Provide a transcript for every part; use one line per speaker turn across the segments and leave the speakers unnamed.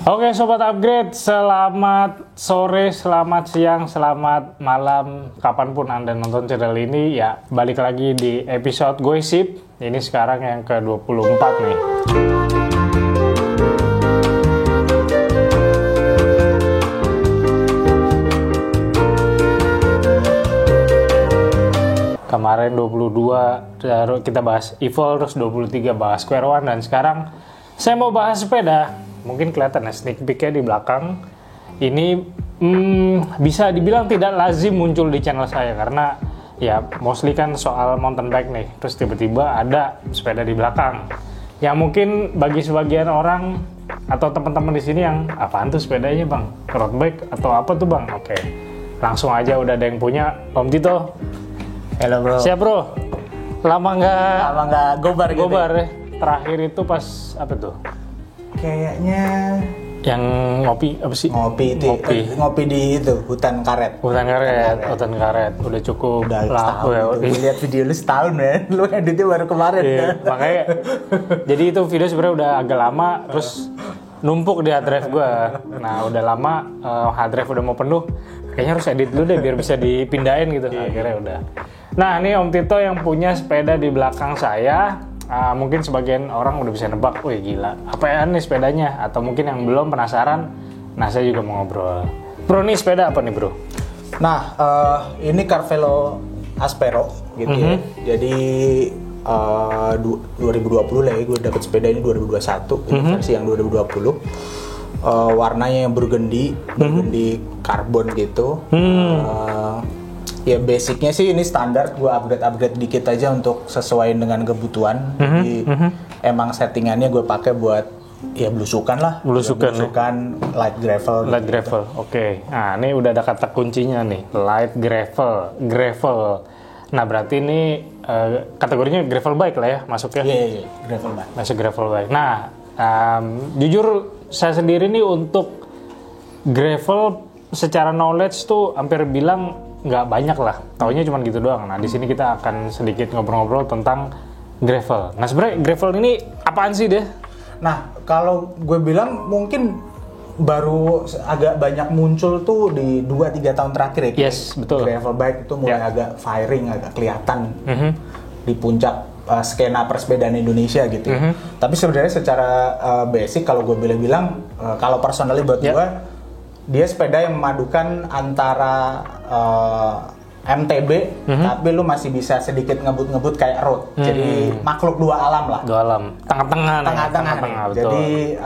Oke Sobat Upgrade, selamat sore, selamat siang, selamat malam, kapanpun Anda nonton channel ini. Ya, balik lagi di episode Gosip. Ini sekarang yang ke-24 nih. Kemarin 22 kita bahas Evil, terus 23 bahas Square One, dan sekarang saya mau bahas sepeda. Mungkin kelihatan ya sneak peek-nya di belakang. Ini bisa dibilang tidak lazim muncul di channel saya karena ya mostly kan soal mountain bike nih. Terus tiba-tiba ada sepeda di belakang. Yang mungkin bagi sebagian orang atau teman-teman di sini yang apaan tuh sepedanya bang? Road bike atau apa tuh bang? Oke, langsung aja udah ada yang punya. Om Tito.
Halo bro.
Siap bro. Lama nggak
gobar gitu.
Gobar ya. Terakhir itu pas apa tuh?
Kayaknya
yang ngopi apa sih?
Ngopi di itu hutan karet.
Hutan karet. Udah cukup
Udah
lah.
Gue lihat video lu setahun ya. Lu editnya baru kemarin kan.
Makanya jadi itu video sebenarnya udah agak lama, terus numpuk di hard drive gue. Nah udah lama hard drive udah mau penuh. Kayaknya harus edit dulu deh biar bisa dipindahin gitu. Akhirnya udah. Nah ini Om Tito yang punya sepeda di belakang saya. Mungkin sebagian orang udah bisa nebak, wih gila, apaan nih sepedanya? Atau mungkin yang belum penasaran, nah saya juga mau ngobrol. Bro, nih sepeda apa nih bro?
Nah, ini Carvelo Aspero gitu ya. Jadi 2020 lah ya, gue dapet sepeda ini 2021, ini versi yang 2020. Warnanya yang burgundy karbon gitu. Ya basicnya sih ini standar, gue upgrade dikit aja untuk sesuaiin dengan kebutuhan. Jadi emang settingannya gue pakai buat ya blusukan light gravel.
Light gravel, oke. Nah ini udah ada kata kuncinya nih, light gravel. Nah berarti ini kategorinya gravel bike lah ya masuknya?
Iya, gravel bike.
Masuk gravel bike. Nah jujur saya sendiri nih untuk gravel secara knowledge tuh hampir bilang nggak banyak lah, taunya cuma gitu doang. Nah di sini kita akan sedikit ngobrol-ngobrol tentang gravel. Nah sebenarnya gravel ini apaan sih deh?
Nah kalau gue bilang mungkin baru agak banyak muncul tuh di 2-3 tahun terakhir ya.
Yes, betul.
Gravel bike itu mulai agak firing, agak kelihatan di puncak skena persepedaan Indonesia gitu. Tapi sebenarnya secara basic kalau gue bilang kalau personally buat gue, dia sepeda yang memadukan antara MTB, tapi lu masih bisa sedikit ngebut-ngebut kayak road. Jadi makhluk dua alam lah.
Dua alam, tengah-tengah.
Jadi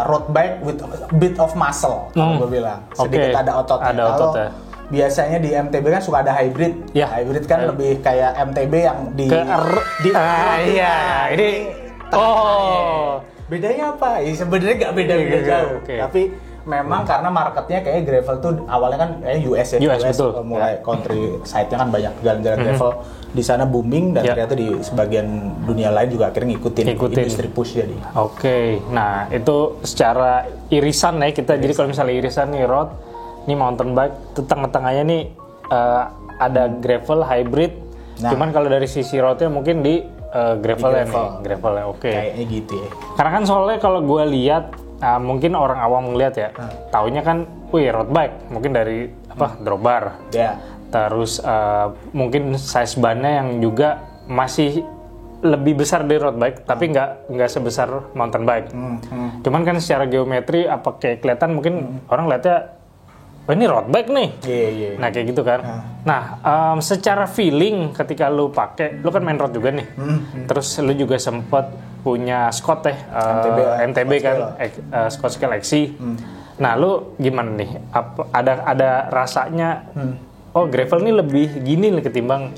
road bike with a bit of muscle, kalau gue bilang. Sedikit ada ototnya.
Ada ototnya.
Biasanya di MTB kan suka ada hybrid.
Ya.
Hybrid kan lebih kayak MTB yang
ini.
Bedanya apa? Ya, sebenarnya nggak beda-beda jauh. Tapi memang karena marketnya kayak gravel tuh awalnya kan US ya.
US betul.
Mulai country side-nya kan banyak jalan-jalan gravel di sana booming, dan ternyata di sebagian dunia lain juga akhirnya ngikutin. Industri push jadi. Oke.
Nah itu secara irisan ya kita. Jadi kalau misalnya irisan nih road, ini mountain bike, itu tengah-tengahnya nih ada gravel hybrid. Cuman kalau dari sisi roadnya mungkin di gravelnya. Oke.
Kayaknya gitu ya.
Karena kan soalnya kalau gue lihat mungkin orang awam ngeliat ya, taunya kan, wih road bike, mungkin dari drop bar, terus mungkin size bannya yang juga masih lebih besar dari road bike, tapi nggak sebesar mountain bike. Cuman kan secara geometri apa kayak kelihatan mungkin orang lihatnya, oh ini road bike nih. Nah kayak gitu kan. Nah secara feeling ketika lu pakai, lu kan main road juga nih. Terus lu juga sempet punya Scott MTB kan, Scott Scale XC. Nah lu gimana nih? Ada rasanya? Oh gravel ini lebih gini nih ketimbang.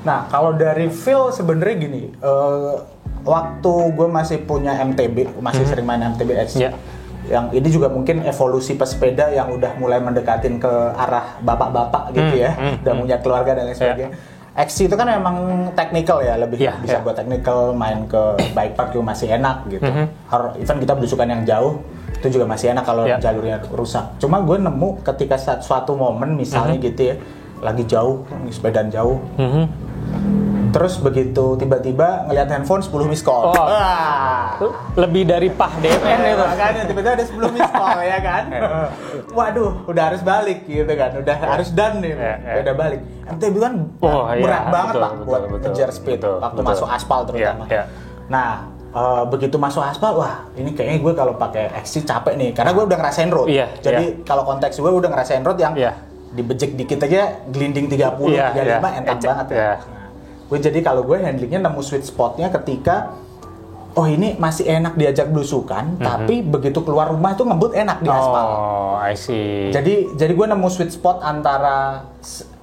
Nah kalau dari feel sebenarnya gini. Waktu gue masih punya MTB, masih sering main MTB XC. Yang ini juga mungkin evolusi pesepeda yang udah mulai mendekatin ke arah bapak-bapak gitu ya, udah punya keluarga dan lain sebagainya. XC itu kan memang technical ya, lebih bisa buat technical, main ke bike park juga masih enak gitu. Even kita belusukan yang jauh itu juga masih enak kalau jalurnya rusak. Cuma gue nemu ketika suatu momen misalnya gitu ya, lagi jauh, sepedaan jauh, Terus begitu tiba-tiba ngelihat handphone 10 miss call.
Lebih dari pah DMN itu.
Makanya tiba-tiba ada 10 miss call ya kan. Waduh, udah harus balik gitu kan. Udah harus done nih. Udah balik. MTB kan berat banget Pak buat ngejar speed waktu masuk aspal terutama. Nah, begitu masuk aspal, wah ini kayaknya gue kalau pakai XC capek nih. Karena gue udah ngerasain road. Jadi kalau konteks gue udah ngerasain road yang dibejek dikit aja glinding 30, 35 enteng banget ya. Gue jadi kalau gue handlingnya nemu sweet spotnya ketika ini masih enak diajak belusukan, tapi begitu keluar rumah itu ngebut enak di aspal.
Oh, I see.
Jadi gue nemu sweet spot antara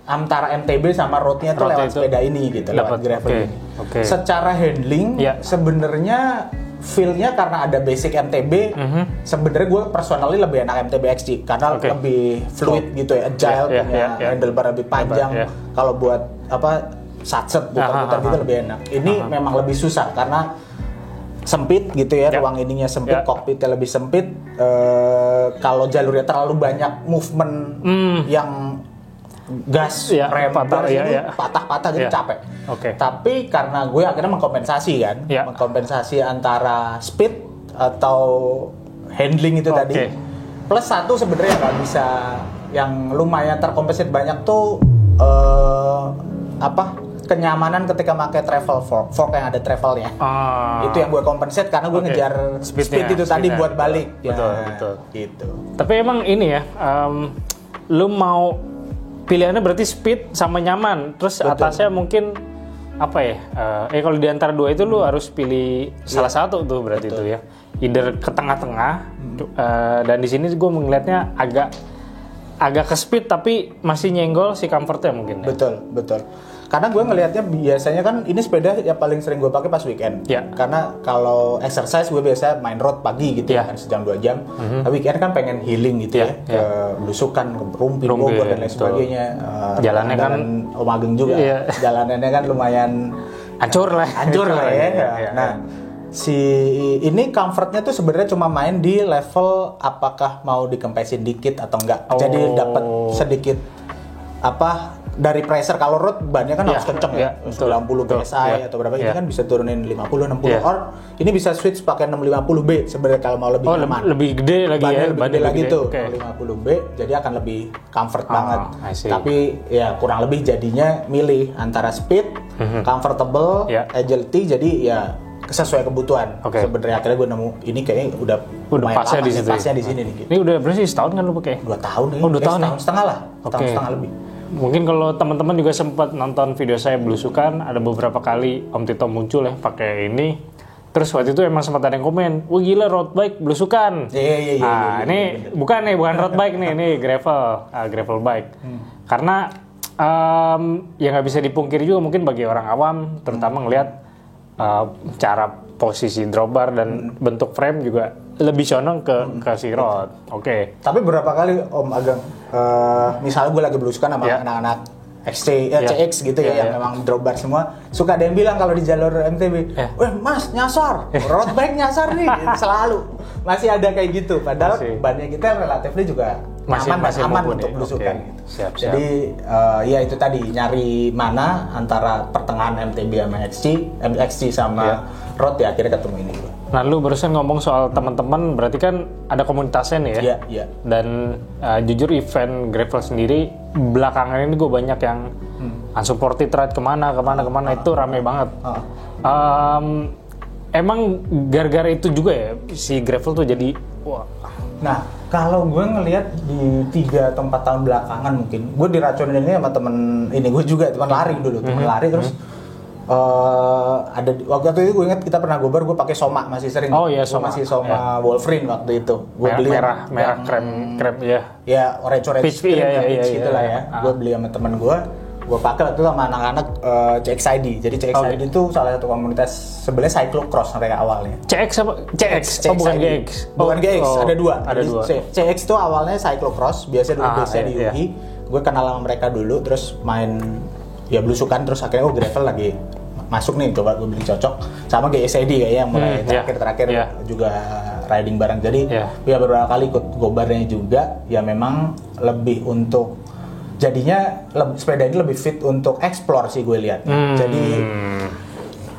MTB sama roadnya tuh lewat sepeda ini gitu, lewat gravel ini. Secara handling sebenarnya feel-nya karena ada basic MTB, sebenarnya gue personally lebih enak MTB XC karena lebih fluid gitu ya, agile, punya handlebar lebih panjang. Kalau buat satset putar-putar gitu lebih enak. Ini memang lebih susah karena sempit gitu ya, ruang ininya sempit, kokpitnya lebih sempit. Kalau jalurnya terlalu banyak movement yang gas, rem, patah-patah gitu capek. Tapi karena gue akhirnya mengkompensasi kan, mengkompensasi antara speed atau handling itu tadi. Plus satu sebenarnya nggak bisa, yang lumayan terkompensasi banyak tuh kenyamanan ketika pakai travel fork yang ada travelnya. Itu yang gue compensate karena gue ngejar speed itu tadi buat balik.
Betul.
Gitu.
Tapi emang ini ya, lu mau pilihannya berarti speed sama nyaman. Terus atasnya mungkin kalau di antara dua itu lu harus pilih salah satu tuh berarti itu ya. Either ke tengah-tengah. Dan di sini gue melihatnya agak ke speed tapi masih nyenggol si comfortnya mungkin.
Betul. Karena gue ngelihatnya biasanya kan ini sepeda yang paling sering gue pakai pas weekend. Karena kalau exercise gue biasa main road pagi gitu kan sejam 2 jam. Tapi weekend kan pengen healing gitu ke belusukan, ke Rumpi, Bogor dan lain sebagainya.
Jalannya kan
Om Ageng juga. Jalanannya kan lumayan
hancur lah
ya. Nah, si ini comfortnya tuh sebenarnya cuma main di level apakah mau dikempesin dikit atau enggak. Jadi dapat sedikit dari pressure. Kalau road bannya kan harus kenceng 90 PSI atau berapa, ini kan bisa turunin 50 60 or ini bisa switch pakai 650B sebenarnya kalau mau lebih nyaman.
Lebih gede lagi
lebih gede lagi tuh. 650B jadi akan lebih comfort banget. Tapi ya kurang lebih jadinya milih antara speed, comfortable, agility, jadi ya sesuai kebutuhan. Sebenarnya akhirnya gue nemu ini kayaknya udah
pasnya di situ.
Pasnya di sini nih.
Ini udah berarti setahun kan lu pakai?
2 tahun nih.
2 tahun
setahun setengah lah. Setahun setengah lebih.
Mungkin kalau teman-teman juga sempat nonton video saya belusukan, ada beberapa kali Om Tito muncul ya pakai ini. Terus waktu itu emang sempat ada yang komen, "Wah gila road bike belusukan." Iya. Ini bukan road bike nih, ini gravel bike. Karena ya nggak bisa dipungkiri juga mungkin bagi orang awam, terutama ngelihat cara posisi drawbar dan bentuk frame juga lebih condong ke si road.
Tapi berapa kali Om Ageng, misalnya gue lagi belusukan sama anak-anak CX gitu yang memang drawbar semua, suka ada yang bilang kalau di jalur MTB, "Weh Mas nyasar, road bike nyasar nih." Selalu masih ada kayak gitu. Padahal bannya kita relatif juga aman untuk belusukan. Siap. Jadi ya itu tadi, nyari mana antara pertengahan MTB sama XC sama road, ya akhirnya ketemu ini.
Nah, lu barusan ngomong soal teman-teman, berarti kan ada komunitasnya nih ya?
Iya.
Dan jujur event gravel sendiri belakangan ini gue banyak yang unsupported ride kemana itu rame banget. Emang gara-gara itu juga ya si gravel tuh jadi wah.
Nah, kalau gue ngelihat di 3 atau 4 tahun belakangan mungkin, gue diracunin ini sama temen ini gue juga, teman lari dulu, terus ada waktu itu gue ingat kita pernah gobar, gue pakai Soma masih sering.
Soma.
Masih Soma Wolverine waktu itu. Gue beli
merah krem ya.
Ya orange gitulah ya. Gue beli sama temen gue pakai waktu itu sama anak-anak CXID. Jadi CXID itu salah satu komunitas sebenarnya cyclocross mereka awalnya.
CX apa? CX. Bukan GX.
Bukan GX, ada dua. CX itu awalnya cyclocross, biasa dulu base di UI. Gue kenal sama mereka dulu, terus main ya belusukan, terus akhirnya gravel lagi masuk nih, coba gue beli cocok sama GSID kayaknya yang mulai terakhir juga riding bareng. Jadi ya beberapa kali ikut gobarnya juga, ya memang lebih untuk jadinya sepeda ini lebih fit untuk explore sih gue lihat. Jadi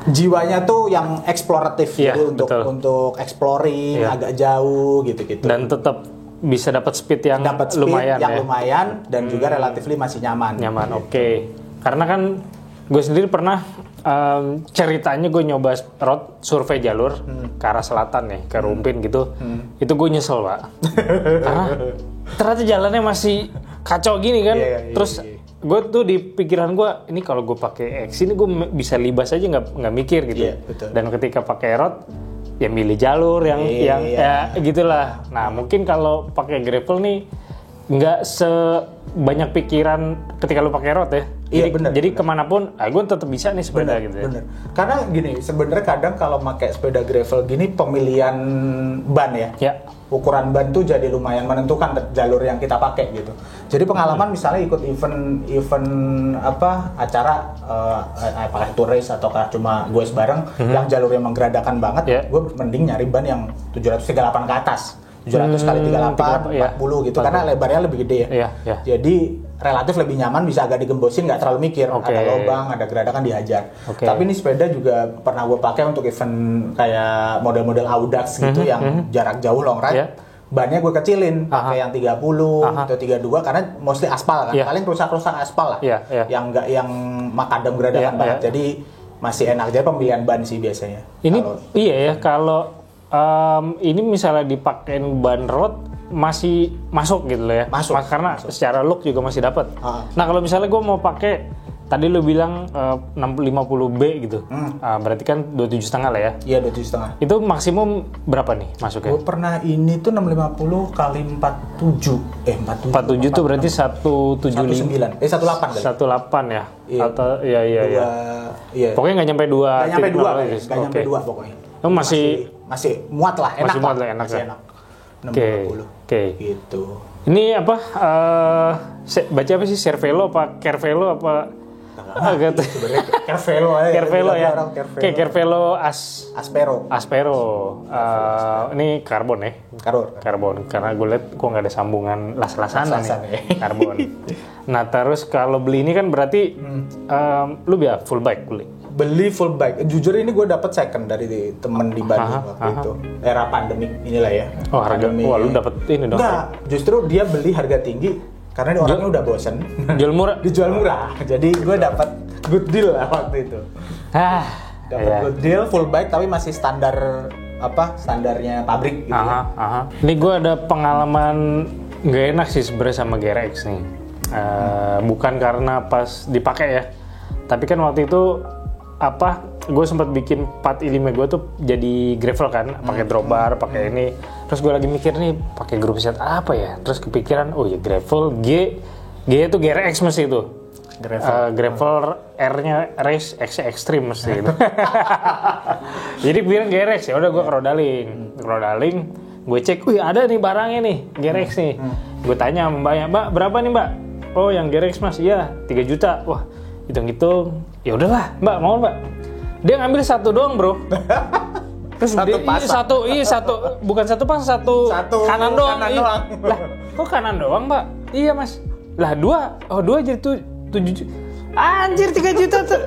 jiwanya tuh yang eksploratif gitu untuk exploring agak jauh gitu-gitu.
Dan tetap bisa dapat speed yang lumayan
lumayan dan juga relatifly masih nyaman.
Oke. Karena kan gue sendiri pernah ceritanya gue nyoba road survei jalur ke arah selatan nih, ke Rumpin gitu. Itu gue nyesel, Pak. Karena ternyata jalannya masih kacau gini kan. Terus gue tuh di pikiran gue, ini kalau gue pakai X ini gue bisa libas aja nggak mikir gitu. Dan ketika pakai road ya milih jalur yang ya gitulah. Nah mungkin kalau pakai gravel nih nggak sebanyak pikiran ketika lu pakai road ya. Jadi kemanapun, gue tetap bisa nih sepeda gitu.
Bener. Karena gini, sebenarnya kadang kalau pakai sepeda gravel gini pemilihan ban ya. Ukuran ban tuh jadi lumayan menentukan jalur yang kita pakai gitu. Jadi pengalaman misalnya ikut event acara apakah itu race ataukah cuma gue bareng yang jalurnya menggeradakan banget, gue mending nyari ban yang 738 ke atas. 700 kali 38, 40 gitu, karena lebarnya lebih gede ya. Jadi relatif lebih nyaman, bisa agak digembosin, nggak terlalu mikir. Ada lubang, ada geradakan dihajar. Tapi ini sepeda juga pernah gue pakai untuk event kayak model-model Audax gitu yang jarak jauh long ride. Bannya gue kecilin, pakai yang 30 atau 32 karena mostly aspal kan. Paling rusak-rusak aspal lah. Yang nggak yang makadam geradakan banget. Jadi masih enak aja pemilihan ban sih biasanya.
Ini kalau ini misalnya dipakein ban road masih masuk gitu loh ya. Karena secara look juga masih dapat. Nah kalau misalnya gue mau pakai tadi lu bilang 50B gitu. Berarti kan 27,5 lah ya.
Iya 27,5.
Itu maksimum berapa nih masuknya?
Gue pernah ini tuh 650 kali 47.
47 itu berarti 175.
18 kali.
18 ya. Atau iya. Pokoknya nggak nyampe 2.
Nggak nyampe 2 pokoknya. Masih muat lah, enak.
Masih muat lah, enak.
650. Gitu.
Ini apa? Baca apa sih? Cervelo apa Cervelo apa?
Sebenarnya Cervelo aja.
Cervelo ya. Oke, Cervelo Aspero. Ini karbon ya. Karbon. Karena gue lihat kok nggak ada sambungan las-lasan nih. Karbon. Nah terus kalau beli ini kan berarti lu biar full bike
beli full bike. Jujur ini gue dapet second dari temen di Bandung waktu itu. Era pandemik inilah ya.
Oh harga. Wah lu dapet ini dong.
Enggak, justru dia beli harga tinggi karena orangnya udah bosen.
Jual murah.
Dijual murah. Jadi gue dapet good deal lah waktu itu. Dapat good deal full bike tapi masih standarnya pabrik gitu ya.
Ini gue ada pengalaman nggak enak sih sebenarnya sama GRX nih. Bukan karena pas dipakai ya. Tapi kan waktu itu gue sempat bikin 4i5 gue tuh jadi gravel kan, pakai drawbar, pakai ini. Terus gue lagi mikir nih pakai group set apa ya? Terus kepikiran, oh ya gravel G itu GRX mesti itu. Gravel R-nya race X extreme mesti itu. Jadi bilang GRX ya udah gue kerodaling, gue cek, wih ada nih barangnya nih GRX nih. Gue tanya mbaknya, Mbak berapa nih Mbak? Oh yang GRX mas, iya 3 juta. Wah hitung-hitung, ya udahlah Mbak mau Mbak. Dia ngambil satu doang bro. Terus satu bukan satu pas satu kanan doang. Lah kok kanan doang Mbak? Iya mas. Lah dua jadi 7 juta. Anjir 3 juta tuh.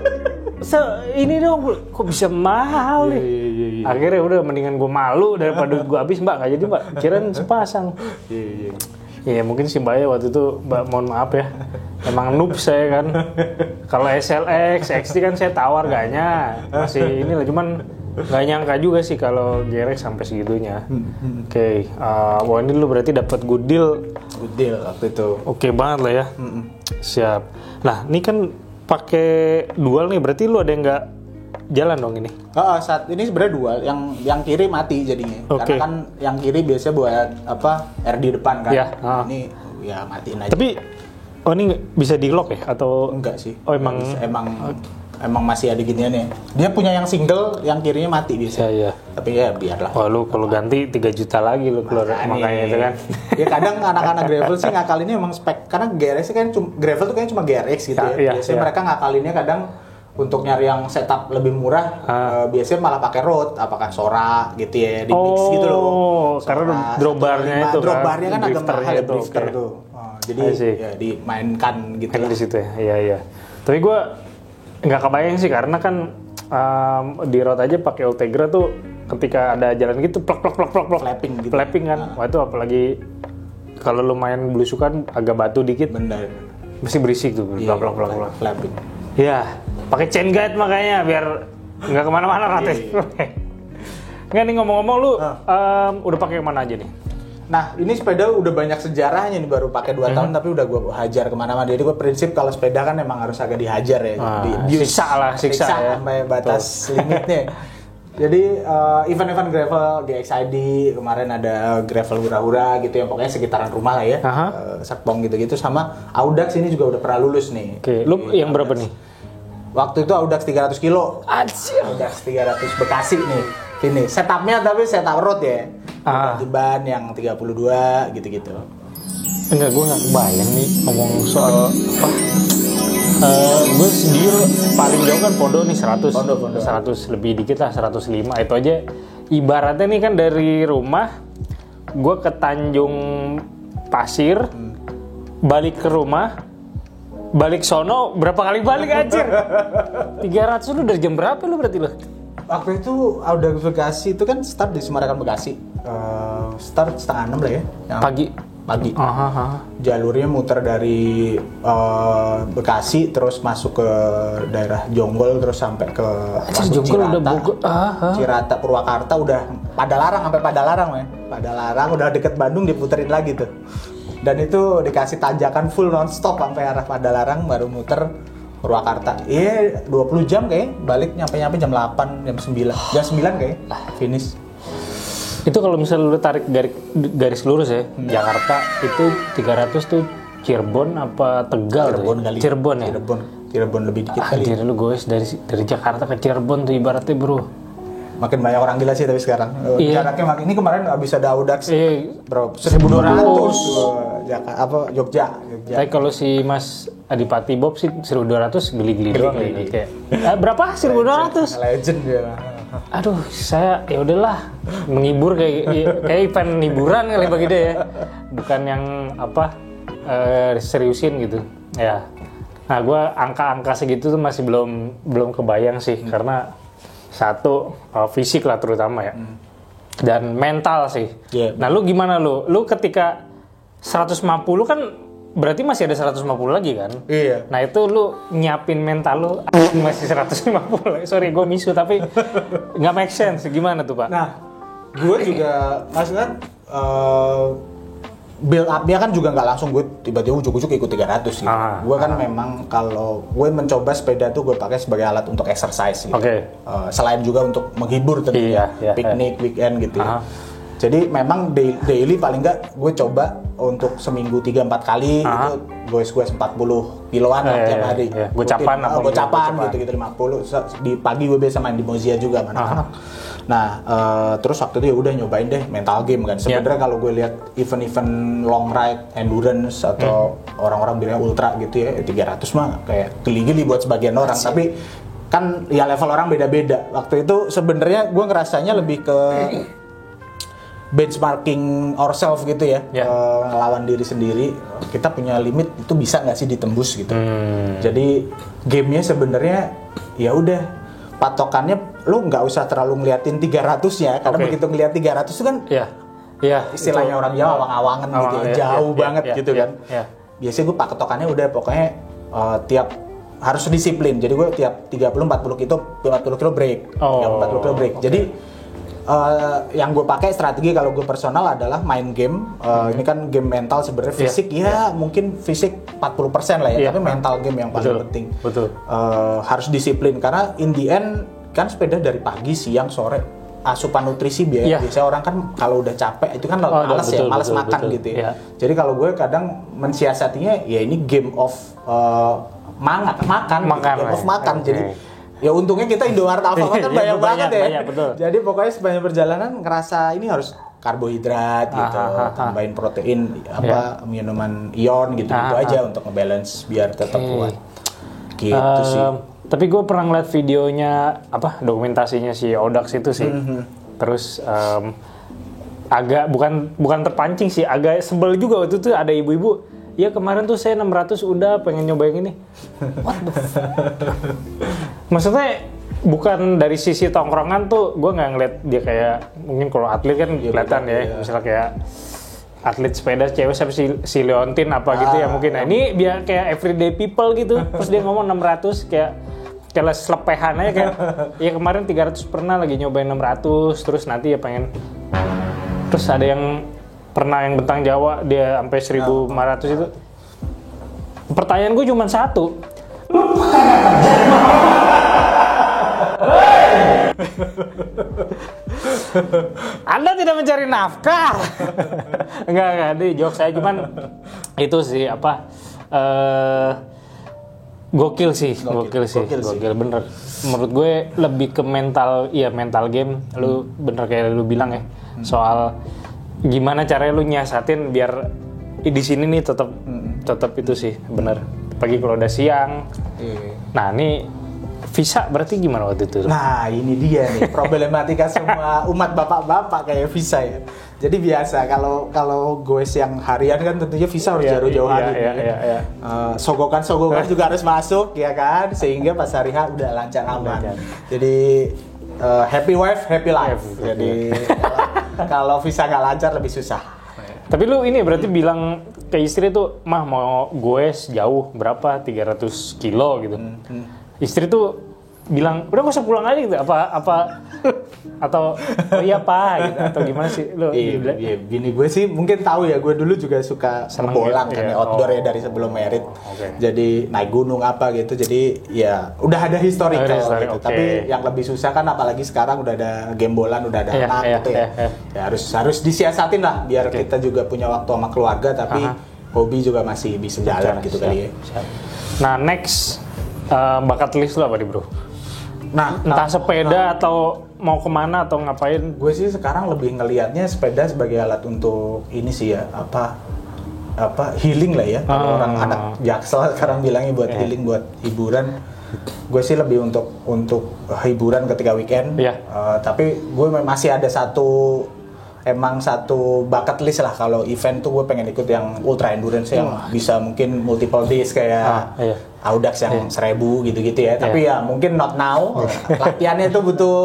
Ini dong kok bisa mahal nih. Iya. Akhirnya udah mendingan gue malu daripada gue habis Mbak, nggak jadi Mbak. Kirain sepasang. Iya. Iya mungkin si Mbaknya waktu itu mohon maaf ya. Emang noob saya kan. Kalau SLX, XT kan saya tawar gaknya. Masih inilah cuman nggak nyangka juga sih kalau GRX sampai segitunya. Oke. Wah ini lu berarti dapat good deal.
Good deal waktu itu.
Oke banget lah ya. Siap. Nah ini kan pakai dual nih berarti lu ada yang nggak jalan dong ini?
Saat ini sebenarnya dual, yang kiri mati jadinya. Karena kan yang kiri biasanya buat RD depan kan. Ini ya matiin aja.
Tapi ini bisa di lock ya atau
enggak sih?
Oh emang
masih ada ginian ya. Dia punya yang single, yang kirinya mati biasa.
Iya.
Tapi ya biarlah.
Wah lu kalau ganti 3 juta lagi lu keluar makanya itu kan.
Ya kadang anak-anak gravel sih ngakalinnya emang spek, karena GRX kan gravel tuh kayaknya cuma GRX gitu ya. Biasanya mereka ngakalinnya kadang untuk nyari yang setup lebih murah, biasanya malah pakai road, apakah Sora gitu ya, di mix gitu loh.
Karena drawbarnya itu
drawbarnya kan agak mahal ya, drifter tuh. Jadi ya dimainkan gitu
di situ ya. Iya. Tapi gue nggak kebayang sih karena kan di road aja pakai Ultegra tuh ketika ada jalan gitu plak
flapping gitu.
Flapping kan. Wah itu apalagi kalau lu main belusukan agak batu dikit.
Bener.
Mesti berisik tuh. Plak.
Flapping.
Iya, pakai chain guide makanya biar nggak kemana-mana ratenya. Nggak nih ngomong-ngomong lu udah pakai kemana aja nih?
Nah ini sepeda udah banyak sejarahnya nih, baru pakai 2 tahun tapi udah gue hajar kemana-mana. Jadi gue prinsip kalau sepeda kan emang harus agak dihajar ya,
siksa ya.
Sampai batas limitnya. Jadi event-event gravel GXID kemarin ada gravel hura-hura gitu yang pokoknya sekitaran rumah lah ya, Serpong gitu-gitu, sama Audax ini juga udah pernah lulus nih.
Oke, lu yang berapa nih?
Waktu itu Audax 300 kilo. Audax 300 Bekasi nih. Ini setupnya tapi setup road ya. Ganti ban yang 32 gitu-gitu.
Enggak, gue nggak kebayang nih ngomong soal apa. Gue sendiri paling jauh kan Pondo nih 100. Pondo. 100 lebih dikit lah, 105. Itu aja ibaratnya nih kan dari rumah gue ke Tanjung Pasir, balik ke rumah, balik sono berapa kali balik anjir? 300 lu dari jam berapa lu berarti lu?
Waktu itu Audax Bekasi itu kan start di Semarakan Bekasi. Start 5:30 lah ya. Pagi. Jalurnya muter dari Bekasi terus masuk ke daerah Jonggol terus sampai ke Cirata, Purwakarta, udah Padalarang sampai Padalarang ya. Padalarang udah deket Bandung diputerin lagi tuh. Dan itu dikasih tanjakan full non-stop sampai arah Padalarang baru muter Purwakarta. 20 jam kayak balik nyampe jam 8, jam 9. Jam 9 kayak finish.
Itu kalau misalnya lu tarik garis lurus ya, Jakarta itu 300 tuh Cirebon apa Tegal? Cirebon ya?
Cirebon lebih dikit kali.
Anjir lu guys dari Jakarta ke Cirebon tuh ibaratnya bro.
Makin banyak orang gila sih tapi sekarang. Jaraknya makin ini kemarin habis ada Audax.
Bro,
1.200 Jogja.
Tapi kalau si Mas Adipati Bob sih 1.200 geli-geli doang ini kayak. Berapa? 1.200.
Legend dia.
Aduh, saya ya udahlah menghibur kayak event hiburan kali bagi dia ya. Bukan yang seriusin gitu. Ya. Nah, gue angka-angka segitu tuh masih belum kebayang sih karena satu fisik lah terutama ya. Dan mental sih. Yeah. Nah, lu gimana lu? Lu ketika 150 kan berarti masih ada 150 lagi kan?
Iya.
Nah itu lu nyiapin mental lu masih 150. Sorry gue misu tapi nggak make sense. Gimana tuh Pak?
Nah, gue juga maksudnya build up-nya kan juga nggak langsung gue tiba-tiba ujuk-ujuk ikut 300 gitu. Gue kan memang kalau gue mencoba sepeda tuh gue pakai sebagai alat untuk exercise gitu. Selain juga untuk menghibur tentunya, piknik, weekend gitu. Jadi memang daily paling nggak gue coba untuk seminggu 3-4 kali itu gue 40 kiloan tiap hari.
Gocapan
gitu 50. Di pagi gue biasa main di Mozia juga sama anak-anak. Nah, terus waktu itu ya udah nyobain deh mental game kan. Sebenarnya kalau gue lihat event-event long ride, endurance atau orang-orang bilang ultra gitu ya, 300 mah kayak geli-geli buat sebagian orang. Tapi kan ya level orang beda-beda. Waktu itu sebenarnya gue ngerasanya lebih ke benchmarking ourselves gitu ya, ngelawan diri sendiri. Kita punya limit itu bisa nggak sih ditembus gitu. Jadi gamenya sebenarnya ya udah patokannya lu nggak usah terlalu ngeliatin 300-nya karena begitu ngeliat 300 itu kan istilahnya orang Jawa awang-awangan gitu ya, jauh banget gitu kan. Biasanya gue patokannya udah pokoknya tiap harus disiplin. Jadi gue tiap 30-40 kilo break. 40 kilo break. Jadi yang gue pakai strategi kalau gue personal adalah main game. Ini kan game mental sebenarnya, fisik mungkin fisik 40% lah ya, tapi mental game yang paling penting. Harus disiplin karena in the end kan sepeda dari pagi, siang, sore, asupan nutrisi biasanya orang kan kalau udah capek itu kan malas makan gitu ya. Jadi kalau gue kadang mensiasatinya ya ini game of makan. Jadi ya untungnya kita Indomaret Alfamart kan banyak banget ya. Jadi pokoknya sepanjang perjalanan ngerasa ini harus karbohidrat gitu, tambahin protein, minuman ion gitu aja untuk ngebalance biar tetap kuat. Gitu sih.
Tapi gue pernah ngeliat videonya dokumentasinya si Audax itu sih. Terus agak bukan terpancing sih, agak sebel juga waktu itu ada ibu-ibu iya kemarin tuh saya 600 udah pengen nyobain ini. What the fuck? Maksudnya bukan dari sisi tongkrongan tuh gue nggak ngeliat dia kayak, mungkin kalau atlet kan kelihatan ya, misalnya kayak atlet sepeda cewek siapa si Leontin apa gitu ya mungkin. Nah ini dia kayak everyday people gitu, terus dia ngomong 600 kayak selepehan aja kayak ya kemarin 300 pernah lagi nyobain 600, terus nanti ya pengen, terus ada yang pernah yang bentang Jawa dia sampai 1.500 itu. Pertanyaan gue cuma satu. Anda tidak mencari nafkah? Enggak, ini jokes saya, cuman itu sih apa gokil sih bener. Menurut gue lebih ke mental game. Lu bener kayak lu bilang ya, soal gimana caranya lu nyiasatin biar di sini nih tetap itu sih bener. Pagi kalau udah siang. Nah ini visa berarti gimana waktu itu?
Nah ini dia nih problematika semua umat bapak-bapak kayak visa ya. Jadi biasa kalau gue yang harian kan tentunya visa harus jauh-jauh hari. Sogokan juga harus masuk ya kan, sehingga pas hari H udah lancar aman. Jadi happy wife, happy life. Jadi kalau visa nggak lancar lebih susah.
Tapi lu ini berarti bilang ke istri tuh, mah mau gue jauh berapa 300 kilo gitu. Istri tuh bilang udah gak usah pulang aja gitu, apa atau iya pak gitu, atau gimana sih lu?
Iya, bini gue sih mungkin tahu ya, gue dulu juga suka bolang kan ya, outdoor ya dari sebelum married. Jadi naik gunung apa gitu, jadi ya udah ada historical gitu. Tapi yang lebih susah kan apalagi sekarang udah ada game bolan, udah ada anak gitu ya. Ya harus disiasatin lah biar kita juga punya waktu sama keluarga, tapi hobi juga masih bisa jalan gitu kali ya.
Nah next bakat list lo apa nih bro?
Nah,
entah sepeda atau mau kemana atau ngapain?
Gue sih sekarang lebih ngelihatnya sepeda sebagai alat untuk ini sih ya, apa healing lah ya. Kalau orang anak Jaksel sekarang bilangnya buat healing, buat hiburan. Gue sih lebih untuk hiburan ketika weekend. Tapi gue masih ada satu bucket list lah. Kalau event tuh gue pengen ikut yang ultra endurance yang bisa mungkin multiple days kayak Audax yang 1.000 gitu-gitu ya. Tapi ya mungkin not now. Latihannya tuh butuh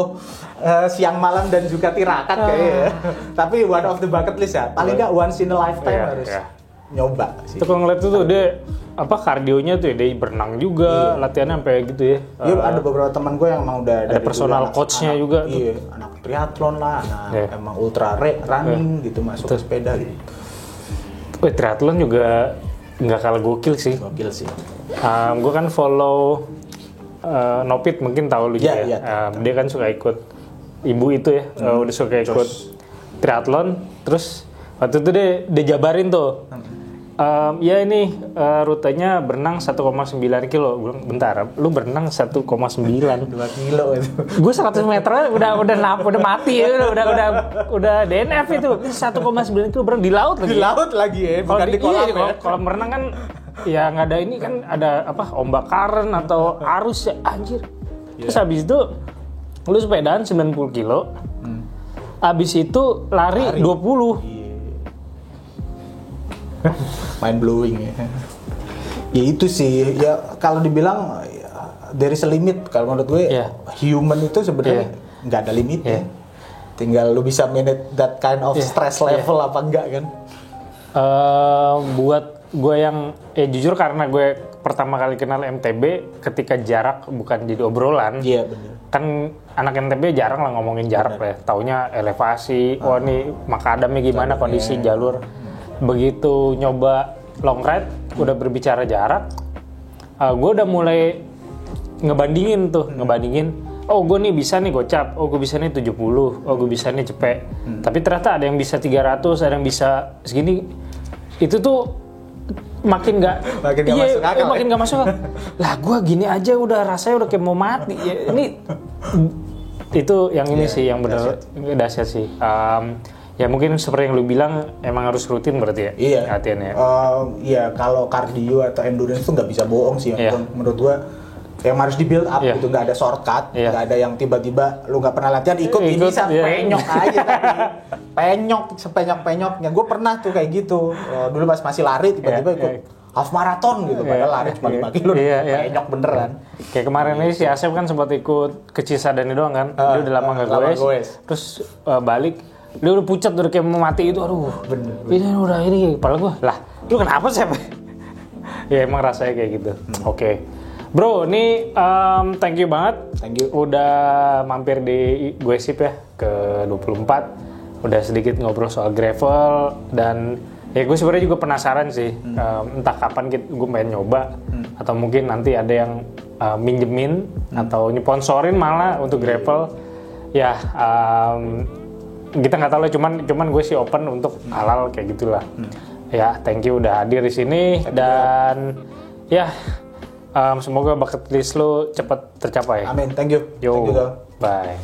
siang malam dan juga tirakat kayaknya. Tapi one of the bucket list ya. Paling nggak once in a lifetime harus nyoba sih.
Itu kalau ngeliat tuh dia kardionya tuh ya, dia berenang juga, latihannya sampai gitu ya.
Iya, ada beberapa teman gue yang emang udah
ada personal coachnya juga tuh.
Iya, anak triathlon lah, emang ultra running gitu, masuk ke sepeda gitu.
Triathlon juga nggak kalah gokil sih. Gue kan follow Nopit, mungkin tahu lu juga. Dia kan suka ikut, ibu itu ya, udah suka ikut triathlon. Terus waktu itu dia jabarin tuh. Ya ini rutenya berenang 1,9 kilo. Gue bilang, bentar, lu berenang 1,9. 2
kilo itu.
Gue 100 meter udah mati ya, udah DNF itu. 1,9 kilo berenang di laut lagi.
Di laut lagi ya, bukan di kolam ya.
Kalau berenang kan ya nggak ada ini kan, ada ombak karen atau arus ya, anjir. Terus habis itu lu sepedaan 90 kilo. Habis itu lari 20.
Mind blowing ya. Ya itu sih ya, kalau dibilang there is a limit. Kalau menurut gue human itu sebenarnya nggak ada limitnya. Tinggal lu bisa manage that kind of stress level apa enggak kan.
Buat gue yang jujur, karena gue pertama kali kenal MTB ketika jarak bukan jadi obrolan.
Iya benar.
Kan anak MTB jarang lah ngomongin jarak ya. Taunya elevasi, nih makadamnya gimana, kondisi jalur. Begitu nyoba long ride, udah berbicara jarak, gue udah mulai ngebandingin. Oh gue nih bisa nih gocap, oh gue bisa nih 70, oh gue bisa nih cepet. Tapi ternyata ada yang bisa 300, ada yang bisa segini. Itu tuh makin nggak
masuk akal.
Makin nggak masuk akal. Lah gue gini aja udah rasanya udah kayak mau mati. Ya, ini itu yang ini sih yang benar dahsyat sih. Ya mungkin seperti yang lu bilang, emang harus rutin berarti ya?
Iya.
Latihannya.
Iya, kalau kardio atau endurance tuh nggak bisa bohong sih. Menurut gua yang harus di build up gitu, nggak ada shortcut, nggak ada yang tiba-tiba lu nggak pernah latihan ikut ini penyok aja tadi, penyok sepenyok-penyoknya. Gue pernah tuh kayak gitu dulu pas masih lari tiba-tiba ikut half marathon gitu, padahal lari cuma 5 kilo, penyok beneran.
Kayak kemarin ini si Asep kan sempat ikut ke Cisadane doang kan, dia udah lama nggak goes, terus balik dia udah pucat udah kayak mau mati itu, aduh ini udah ini, padahal gue lah lu kenapa sih? Ya emang rasanya kayak gitu. Oke. Bro, ini thank you banget.
Thank you.
Udah mampir di Goesip ya ke 24. Udah sedikit ngobrol soal gravel dan ya gue sebenarnya juga penasaran sih. Entah kapan gue pengen nyoba atau mungkin nanti ada yang minjemin atau nyeponsorin malah untuk gravel. Ya kita nggak tahu lah. Cuman gue sih open untuk halal kayak gitulah. Ya, thank you udah hadir di sini dan ya. Semoga bucket list lo cepat tercapai.
Amin, thank you.
Yo,
thank you,
bye.